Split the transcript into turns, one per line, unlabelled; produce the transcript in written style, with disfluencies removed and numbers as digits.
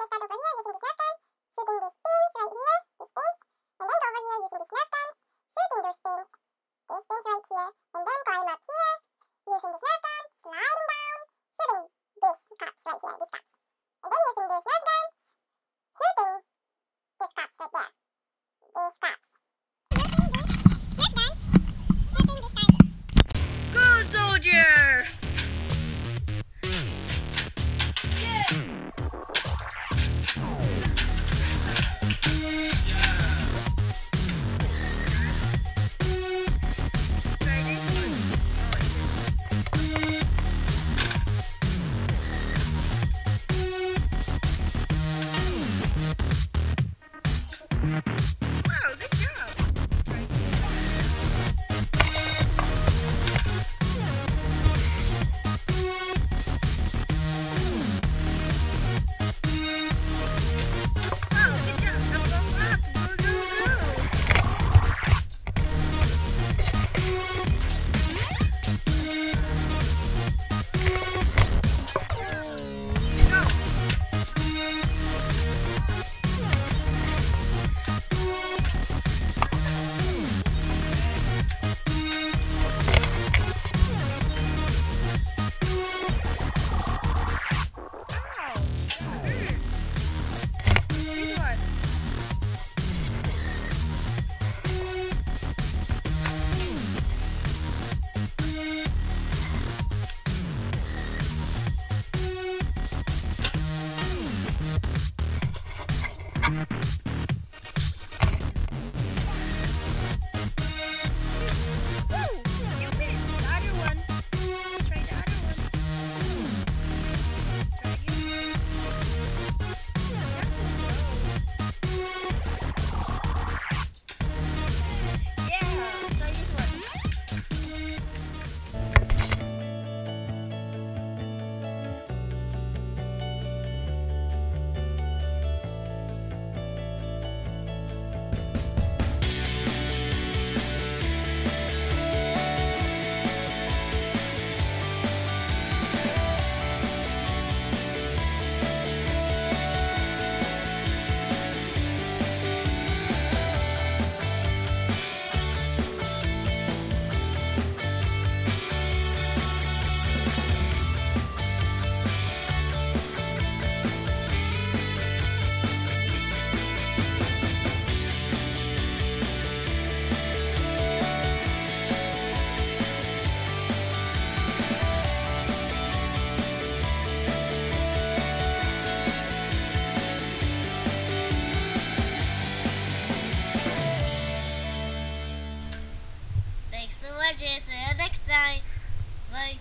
gonna start over here using this Nerf gun, shooting these pins right here, these pins, and then go over here using this Nerf gun, shooting those pins, these pins right here, and then climb up here using this Nerf gun, sliding down, shooting these cups right here, these cups, and then using these Nerf guns, shooting these cups right there, these cups. Using these Nerf guns, shooting this target.
Good soldier! Wow, good job! Wow, good job! Go, go, up! Go, go, go! Thanks for watching. See you next time. Bye.